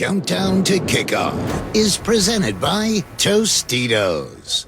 Countdown to Kickoff is presented by Tostitos.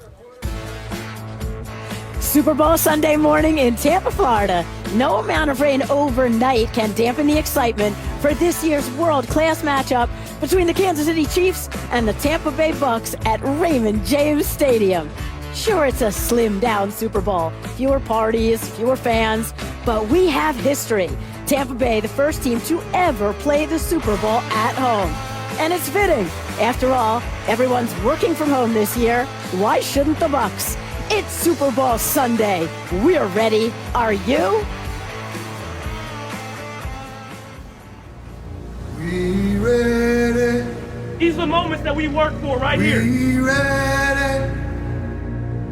Super Bowl Sunday morning in Tampa, Florida. No amount of rain overnight can dampen the excitement for this year's world-class matchup between the Kansas City Chiefs and the Tampa Bay Bucks at Raymond James Stadium. Sure, it's a slimmed-down Super Bowl. Fewer parties, fewer fans, but we have history. Tampa Bay, the first team to ever play the Super Bowl at home. And it's fitting. After all, everyone's working from home this year. Why shouldn't the Bucks? It's Super Bowl Sunday. We're ready. Are you? We ready. These are the moments that we work for right here. We ready.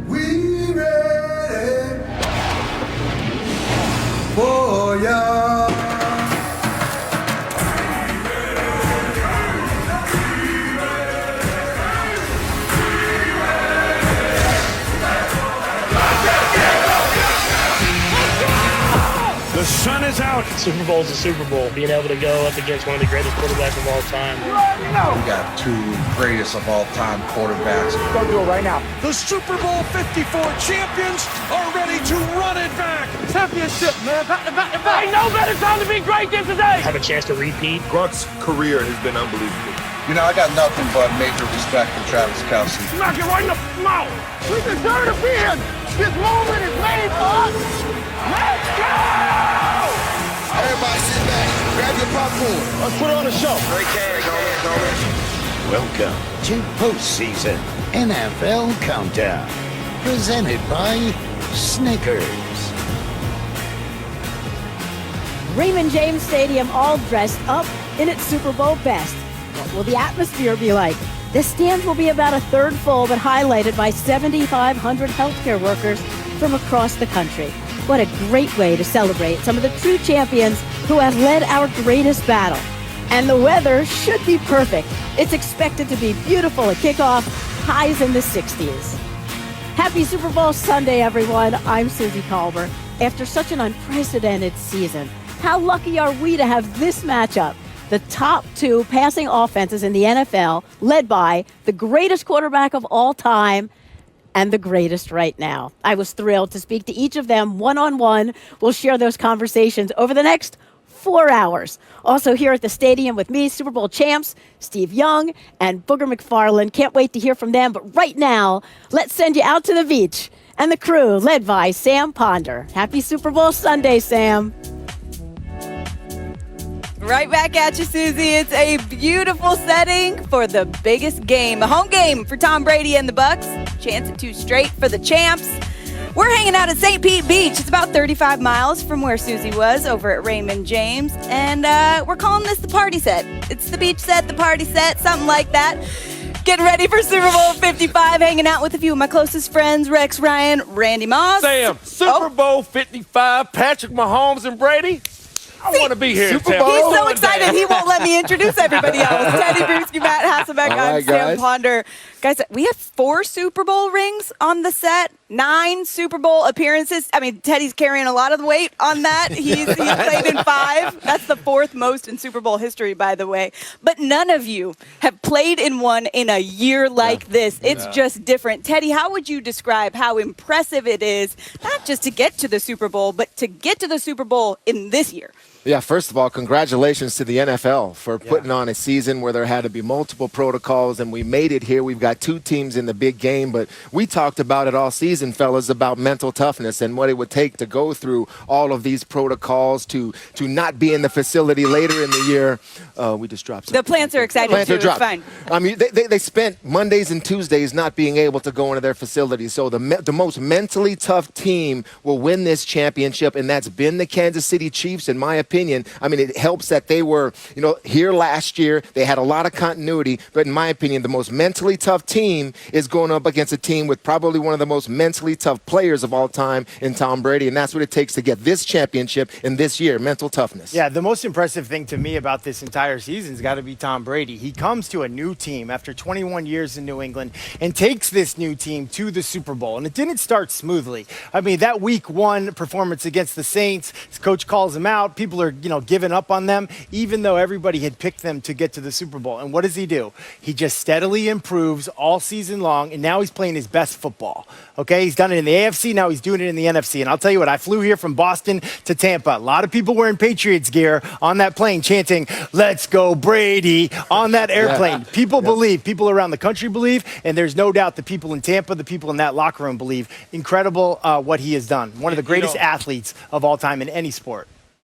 We ready. For ya. The sun is out. Super Bowl's a Super Bowl. Being able to go up against one of the greatest quarterbacks of all time. We got two greatest of all time quarterbacks. Go do it right now. The Super Bowl 54 champions are ready to run it back. Championship, man. Back to back to back. Ain't no better time to be great than today. Have a chance to repeat. Grunt's career has been unbelievable. You know, I got nothing but major respect for Travis Kelce. Smack it right in the mouth. We deserve to be here. This moment is made for us. Let's go! Everybody sit back, grab your popcorn. Let's put on a show. Great game, Welcome to Postseason NFL Countdown, presented by Snickers. Raymond James Stadium all dressed up in its Super Bowl best. What will the atmosphere be like? The stands will be about a third full, but highlighted by 7,500 healthcare workers from across the country. What a great way to celebrate some of the true champions who have led our greatest battle. And the weather should be perfect. It's expected to be beautiful at kickoff, highs in the 60s. Happy Super Bowl Sunday, everyone. I'm Susie Colbert. After such an unprecedented season, how lucky are we to have this matchup? The top two passing offenses in the NFL, led by the greatest quarterback of all time and the greatest right now. I was thrilled to speak to each of them one-on-one. We'll share those conversations over the next 4 hours. Also here at the stadium with me, Super Bowl champs, Steve Young and Booger McFarland. Can't wait to hear from them. But right now, let's send you out to the beach and the crew led by Sam Ponder. Happy Super Bowl Sunday, Sam. Right back at you, Susie. It's a beautiful setting for the biggest game, a home game for Tom Brady and the Bucks. Chance at 2 straight for the champs. We're hanging out at St. Pete Beach. It's about 35 miles from where Susie was over at Raymond James. And we're calling this the party set. It's the beach set, the party set, something like that. Getting ready for Super Bowl 55, hanging out with a few of my closest friends, Rex Ryan, Randy Moss. Sam, Super Bowl 55, Patrick Mahomes and Brady. I want to be here. Super Bowl. He's so excited he won't let me introduce everybody else. Teddy Bruschi, Matt Hasselbeck, I'm Sam Ponder. Guys, we have 4 Super Bowl rings on the set, 9 Super Bowl appearances. I mean, Teddy's carrying a lot of the weight on that. He's played in 5. That's the 4th most in Super Bowl history, by the way. But none of you have played in one in a year like this. It's just different. Teddy, how would you describe how impressive it is, not just to get to the Super Bowl, but to get to the Super Bowl in this year? Yeah, first of all, congratulations to the NFL for putting on a season where there had to be multiple protocols, and we made it here. We've got 2 teams in the big game, but we talked about it all season, fellas, about mental toughness and what it would take to go through all of these protocols to not be in the facility later in the year. We just dropped something. The plants are excited, too. It's fine. I mean, they spent Mondays and Tuesdays not being able to go into their facilities, so the most mentally tough team will win this championship, and that's been the Kansas City Chiefs, in my opinion. I mean, it helps that they were, here last year. They had a lot of continuity, but in my opinion, the most mentally tough team is going up against a team with probably one of the most mentally tough players of all time in Tom Brady, and that's what it takes to get this championship in this year, mental toughness. Yeah, the most impressive thing to me about this entire season's got to be Tom Brady. He comes to a new team after 21 years in New England and takes this new team to the Super Bowl, and it didn't start smoothly. I mean, that week 1 performance against the Saints, his coach calls him out. People people are, giving up on them, even though everybody had picked them to get to the Super Bowl. And what does he do? He just steadily improves all season long, and now he's playing his best football. Okay, he's done it in the AFC, now he's doing it in the NFC. And I'll tell you what, I flew here from Boston to Tampa. A lot of people wearing Patriots gear on that plane chanting, "Let's go Brady," on that airplane. People believe, people around the country believe, and there's no doubt the people in Tampa, the people in that locker room believe. Incredible what he has done. One of the greatest athletes of all time in any sport.